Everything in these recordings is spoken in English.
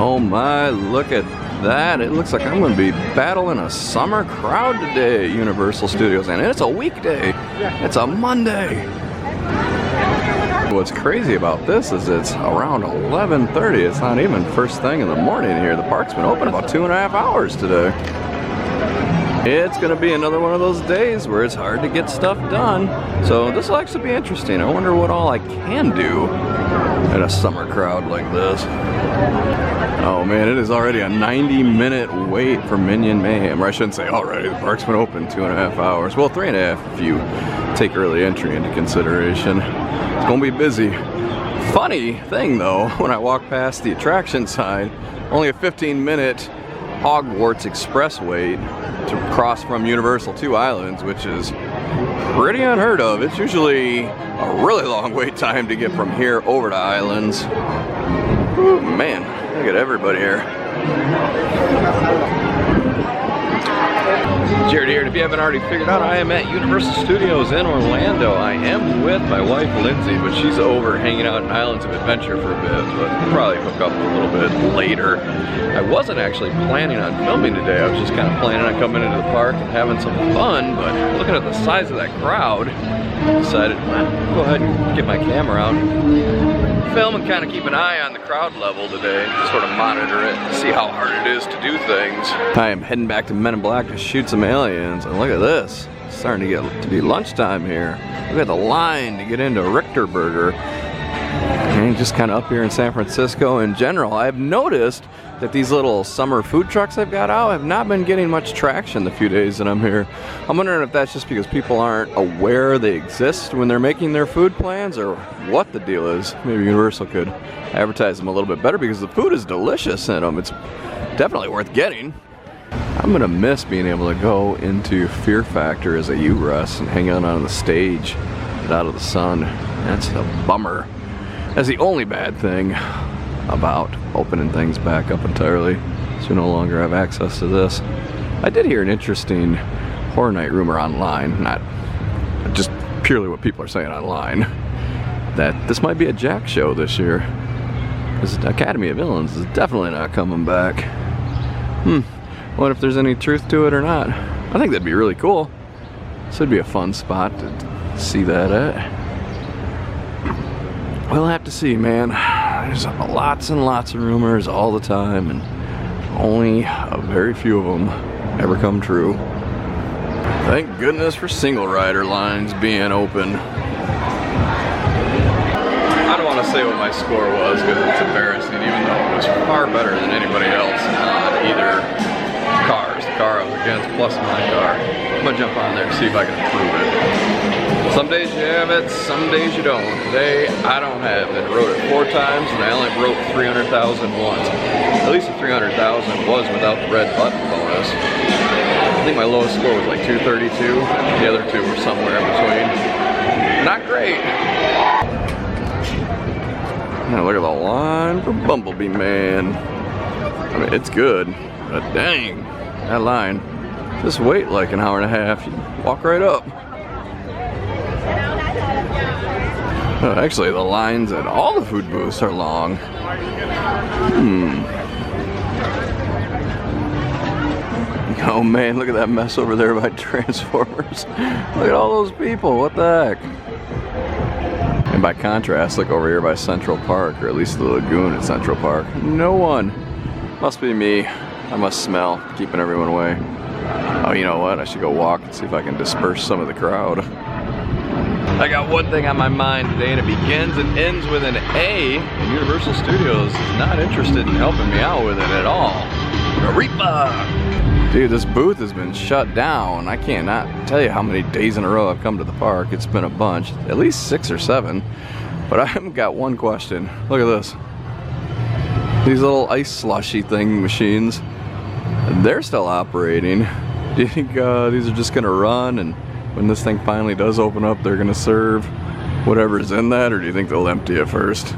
Oh my, look at that. It looks like I'm going to be battling a summer crowd today at Universal Studios. And it's a weekday. It's a Monday. What's crazy about this is it's around 11:30. It's not even first thing in the morning here. The park's been open about 2.5 hours today. It's going to be another one of those days where it's hard to get stuff done. So this will actually be interesting. I wonder what all I can do in a summer crowd like this. Oh man, it is already a 90-minute wait for Minion Mayhem. Or I shouldn't say already, the park's been open 2.5 hours. Well, 3.5 if you take early entry into consideration. It's gonna be busy. Funny thing though, when I walk past the attraction side, only a 15-minute Hogwarts Express wait to cross from Universal to Islands, which is pretty unheard of. It's usually a really long wait time to get from here over to Islands. Ooh, man, look at everybody here. Jared here, and if you haven't already figured out, I am at Universal Studios in Orlando. I am with my wife Lindsay, but she's over hanging out in Islands of Adventure for a bit, but we'll probably hook up a little bit later. I wasn't actually planning on filming today. I was just kind of planning on coming into the park and having some fun, but looking at the size of that crowd, I decided, well, go ahead and get my camera out, film and kind of keep an eye on the crowd level today, sort of monitor it, see how hard it is to do things. I am heading back to Men in Black to shoot some aliens, and look at this. It's starting to get to be lunchtime here. Look at the line to get into Richter Burger. And just kind of up here in San Francisco in general, I've noticed that these little summer food trucks I've got out have not been getting much traction the few days that I'm here. I'm wondering if that's just because people aren't aware they exist when they're making their food plans, or what the deal is. Maybe Universal could advertise them a little bit better, because the food is delicious in them. It's definitely worth getting. I'm gonna miss being able to go into Fear Factor as a U-Rest and hang out on the stage, get out of the sun. That's a bummer. That's the only bad thing about opening things back up entirely, so you no longer have access to this. I did hear an interesting Horror Night rumor online, not just purely what people are saying online, that this might be a Jack show this year, because Academy of Villains is definitely not coming back. Wonder if there's any truth to it or not. I think that'd be really cool. This would be a fun spot to see that at. We'll have to see, man. There's lots and lots of rumors all the time, and only a very few of them ever come true. Thank goodness for single rider lines being open. I don't want to say what my score was because it's embarrassing, even though it was far better than anybody else on either cars. The car I was against plus my car. I'm gonna jump on there and see if I can improve it. Some days you have it, some days you don't. Today, I don't have it. I rode it 4 times and I only broke 300,000 once. At least the 300,000 was without the red button bonus. I think my lowest score was like 232. The other two were somewhere in between. Not great. Now look at the line for Bumblebee Man. I mean, it's good, but dang, that line. Just wait like an hour and a half. You walk right up. Actually, the lines at all the food booths are long. Oh man, look at that mess over there by Transformers. Look at all those people, what the heck? And by contrast, look over here by Central Park, or at least the lagoon at Central Park. No one. Must be me. I must smell, keeping everyone away. Oh, you know what? I should go walk and see if I can disperse some of the crowd. I got one thing on my mind today, and it begins and ends with an A, and Universal Studios is not interested in helping me out with it at all. Arepa! Dude, this booth has been shut down. I cannot tell you how many days in a row I've come to the park. It's been a bunch, at least 6 or 7. But I've got one question. Look at this. These little ice slushy thing machines, they're still operating. Do you think these are just gonna run, and when this thing finally does open up, they're gonna serve whatever's in that, or do you think they'll empty it first?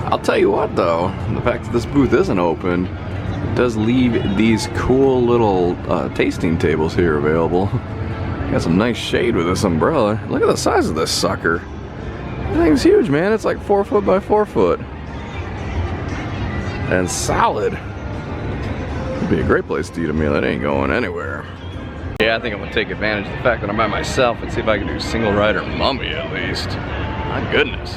I'll tell you what though, the fact that this booth isn't open, it does leave these cool little tasting tables here available. Got some nice shade with this umbrella. Look at the size of this sucker. This thing's huge, man. It's like 4 foot by 4 foot. and salad. It'd be a great place to eat a meal. It ain't going anywhere. Yeah, I think I'm gonna take advantage of the fact that I'm by myself and see if I can do single rider mummy at least. My goodness.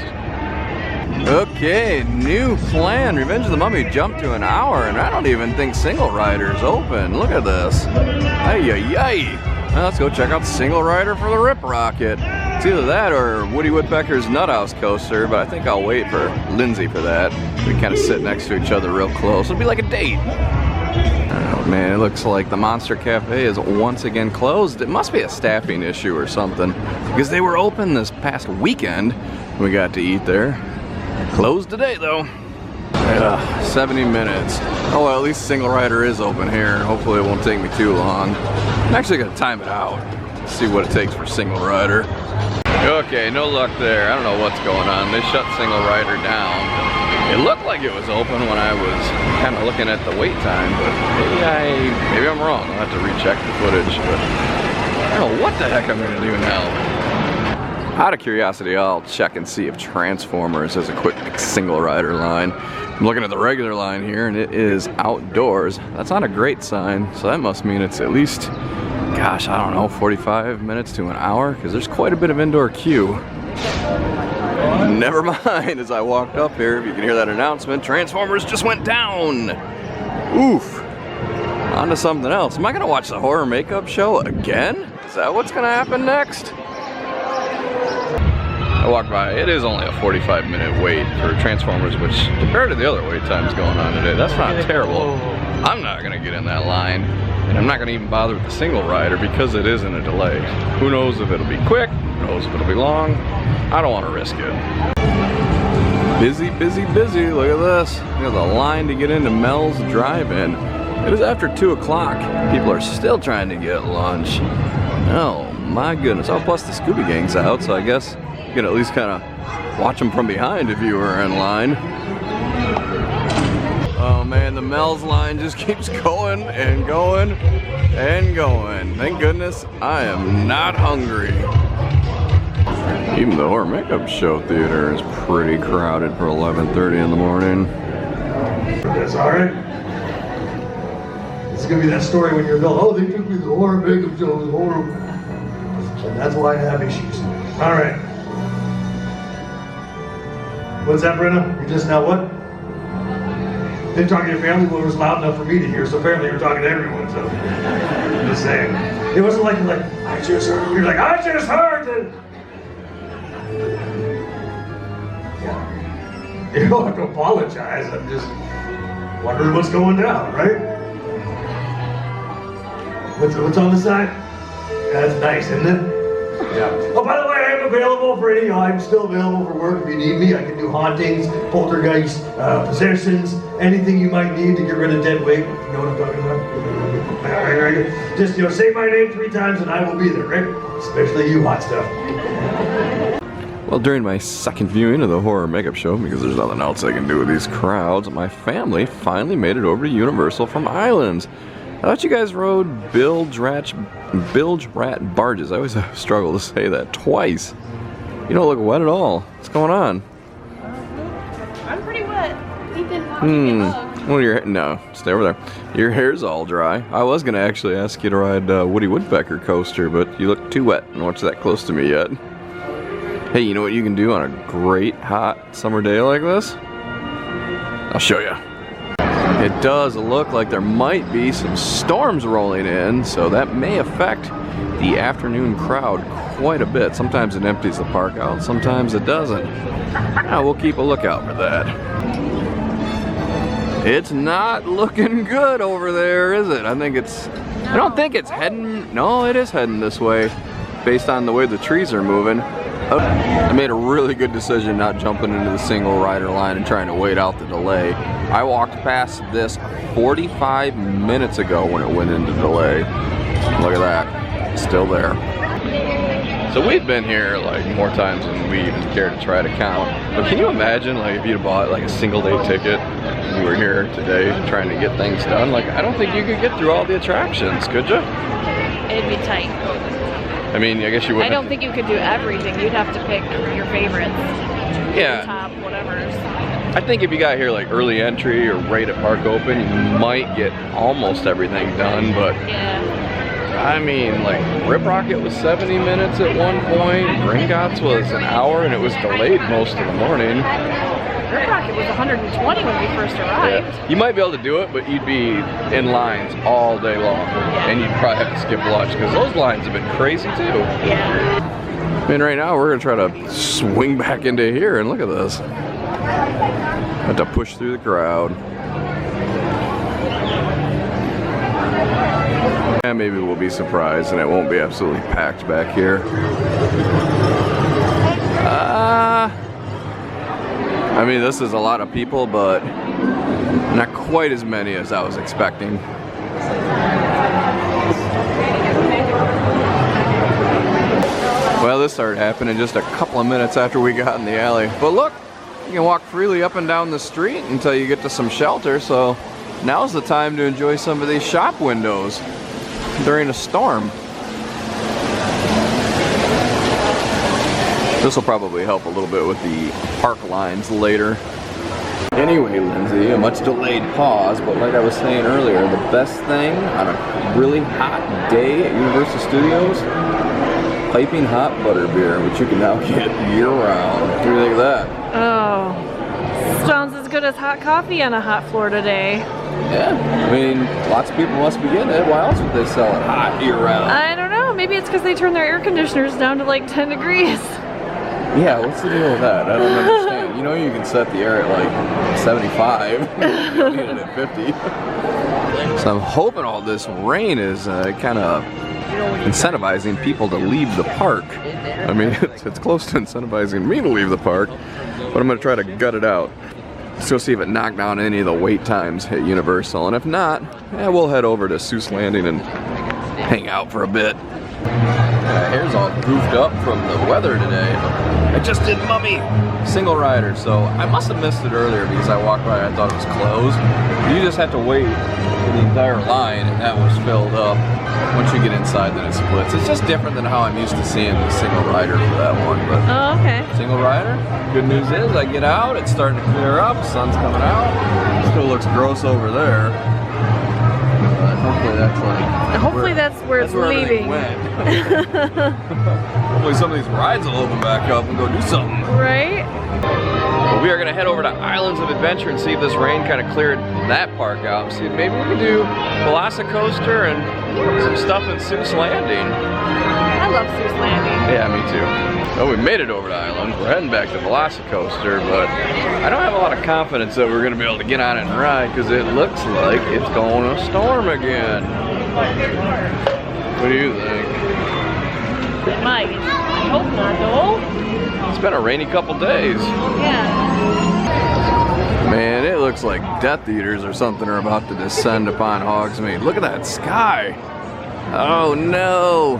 Okay, new plan. Revenge of the Mummy jumped to an hour, and I don't even think single rider's open. Look at this. Ay, ay, ay. Well, let's go check out single rider for the Rip Rocket. It's either that or Woody Woodpecker's Nut House coaster, but I think I'll wait for Lindsay for that. We kind of sit next to each other real close. It'll be like a date. Oh man, it looks like the Monster Cafe is once again closed. It must be a staffing issue or something, because they were open this past weekend. We got to eat there. Closed today though. 70 minutes. Oh well, at least single rider is open here. Hopefully it won't take me too long. I'm actually gonna time it out. See what it takes for single rider. Okay, no luck there. I don't know what's going on. They shut single rider down. It looked like it was open when I was kind of looking at the wait time, but maybe I'm wrong. I'll have to recheck the footage, but I don't know what the heck I'm gonna do now. Out of curiosity, I'll check and see if Transformers has a quick single rider line. I'm looking at the regular line here and it is outdoors. That's not a great sign, so that must mean it's at least, gosh, I don't know, 45 minutes to an hour, because there's quite a bit of indoor queue. Never mind, as I walked up here, if you can hear that announcement, Transformers just went down. Oof. On to something else. Am I gonna watch the horror makeup show again? Is that what's gonna happen next? I walked by, it is only a 45-minute wait for Transformers, which compared to the other wait times going on today, that's not terrible. I'm not gonna get in that line, and I'm not gonna even bother with the single rider because it isn't a delay. Who knows if it'll be quick, who knows if it'll be long. I don't wanna risk it. Busy, busy, busy, look at this. There's a line to get into Mel's Drive-In. It is after 2 o'clock. People are still trying to get lunch. Oh my goodness. Oh, plus the Scooby Gang's out, so I guess you can at least kind of watch them from behind if you were in line. Oh man, the Mel's line just keeps going and going and going. Thank goodness I am not hungry. Even the horror makeup show theater is pretty crowded for 11:30 in the morning. That's alright. It's gonna be that story when you're adult. Oh, they took me to the horror makeup show, it was horrible. And that's why I have issues. Alright. What's that, Brenna? You're just now what? Didn't talk to your family, but it was loud enough for me to hear, so apparently you're talking to everyone, so I'm just saying. It wasn't like you're like, I just heard. You're like, I just heard that. Yeah. You don't have to apologize. I'm just wondering what's going down, right? What's on the side? That's nice, isn't it? Yeah. Oh, by the way, I am available for any. I'm still available for work if you need me. I can do hauntings, poltergeists, possessions, anything you might need to get rid of dead weight. You know what I'm talking about? Right. Just say my name 3 times and I will be there, right? Especially you, hot stuff. Well, during my second viewing of the horror makeup show, because there's nothing else I can do with these crowds, my family finally made it over to Universal from Islands. I thought you guys rode bilge rat barges. I always struggle to say that twice. You don't look wet at all. What's going on? I'm pretty wet. Well, no, stay over there. Your hair's all dry. I was gonna actually ask you to ride Woody Woodpecker coaster, but you look too wet and watch that close to me yet. Hey, you know what you can do on a great hot summer day like this? I'll show you. It does look like there might be some storms rolling in, so that may affect the afternoon crowd quite a bit. Sometimes it empties the park out, sometimes it doesn't. Now we'll keep a lookout for that. It's not looking good over there, is it? I don't think it's heading, no, it is heading this way based on the way the trees are moving. I made a really good decision not jumping into the single rider line and trying to wait out the delay. I walked past this 45 minutes ago when it went into delay. Look at that, it's still there. So we've been here like more times than we even care to try to count. But can you imagine like if you'd bought like a single day ticket and you were here today trying to get things done? Like I don't think you could get through all the attractions, could you? It'd be tight. I mean, I guess you wouldn't. I don't think you could do everything. You'd have to pick your favorites. Yeah. Top whatevers. I think if you got here like early entry or right at park open, you might get almost everything done, but Yeah. I mean, like Rip Rocket was 70 minutes at one point, Gringotts was an hour, and it was delayed most of the morning. Rip Rocket was 120 when we first arrived. Yeah. You might be able to do it, but you'd be in lines all day long, and you'd probably have to skip lunch because those lines have been crazy too. Yeah. And right now we're gonna try to swing back into here, and look at this. Have to push through the crowd. And maybe we'll be surprised and it won't be absolutely packed back here. I mean, this is a lot of people, but not quite as many as I was expecting. Well, this started happening just a couple of minutes after we got in the alley. But look, you can walk freely up and down the street until you get to some shelter, so now's the time to enjoy some of these shop windows during a storm. This will probably help a little bit with the park lines later. Anyway, Lindsay, a much delayed pause, but like I was saying earlier, the best thing on a really hot day at Universal Studios, piping hot butterbeer, which you can now get year-round. What do you think of that? Oh, sounds as good as hot coffee on a hot Florida day. Yeah, I mean, lots of people must be getting it. Why else would they sell it hot year-round? I don't know. Maybe it's because they turn their air conditioners down to like 10 degrees. Yeah, what's the deal with that? I don't understand. You know you can set the air at like 75. You don't need it at 50. So I'm hoping all this rain is kind of incentivizing people to leave the park. I mean, it's close to incentivizing me to leave the park, but I'm going to try to gut it out. Let's go see if it knocked down any of the wait times at Universal, and if not, yeah, we'll head over to Seuss Landing and hang out for a bit. My hair's all goofed up from the weather today. I just did Mummy single rider, so I must have missed it earlier because I walked by and I thought it was closed. You just have to wait for the entire line, and that was filled up. Once you get inside, then it splits. It's just different than how I'm used to seeing the single rider for that one. But Oh, okay. single rider, good news is I get out, it's starting to clear up, sun's coming out. Still looks gross over there. But hopefully that's like... Hopefully that's where it's everything leaving. went. Hopefully some of these rides will open back up and go do something. Right? Well, we are going to head over to Islands of Adventure and see if this rain kind of cleared that park out. And see if maybe we can do Velocicoaster and some stuff in Seuss Landing. I love Seuss Landing. Yeah, me too. Well, we made it over to Islands. We're heading back to Velocicoaster, but I don't have a lot of confidence that we're going to be able to get on it and ride because it looks like it's going to storm again. What do you think? Mike, I hope not though. It's been a rainy couple days. Yeah. Man, it looks like Death Eaters or something are about to descend upon Hogsmeade. Look at that sky. Oh no.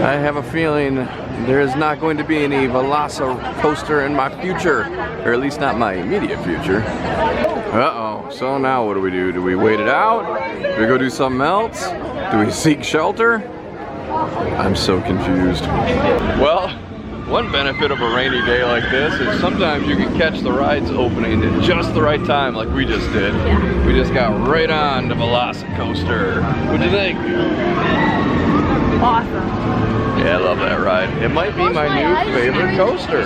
I have a feeling there is not going to be any Velocicoaster in my future, or at least not my immediate future. Uh-oh, so now what do? Do we wait it out? Do we go do something else? Do we seek shelter? I'm so confused. Well, one benefit of a rainy day like this is sometimes you can catch the rides opening at just the right time like we just did. We just got right on to Velocicoaster. What'd you think? Awesome. Yeah, I love that ride. It might be my new favorite coaster.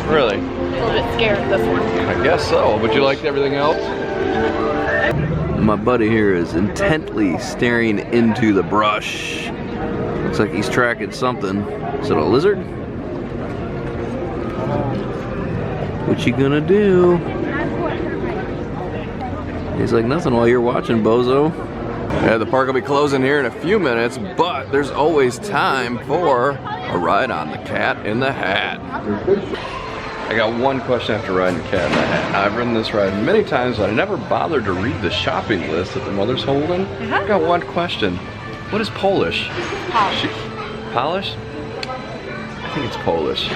Really? A little bit scared of this one. I guess so, but you liked everything else? My buddy here is intently staring into the brush. Looks like he's tracking something. Is it a lizard? What you gonna do? He's like, nothing while you're watching, bozo. Yeah, the park will be closing here in a few minutes, but there's always time for a ride on the Cat in the Hat. I got one question after riding the Cat in the Hat. I've ridden this ride many times, but I never bothered to read the shopping list that the mother's holding. I got one question. What is Polish? Polish. Polish? I think it's Polish.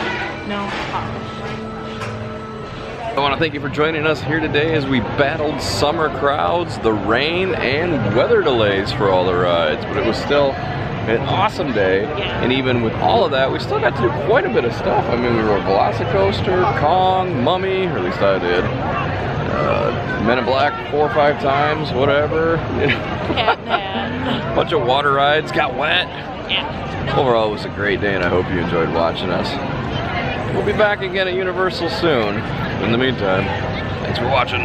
No, Polish. I want to thank you for joining us here today as we battled summer crowds, the rain, and weather delays for all the rides. But it was still an awesome day. And even with all of that, we still got to do quite a bit of stuff. I mean, we rode Velocicoaster, Kong, Mummy, or at least I did. Men in Black 4 or 5 times, whatever. Bunch of water rides, got wet. Yeah. Overall, it was a great day, and I hope you enjoyed watching us. We'll be back again at Universal soon. In the meantime, thanks for watching.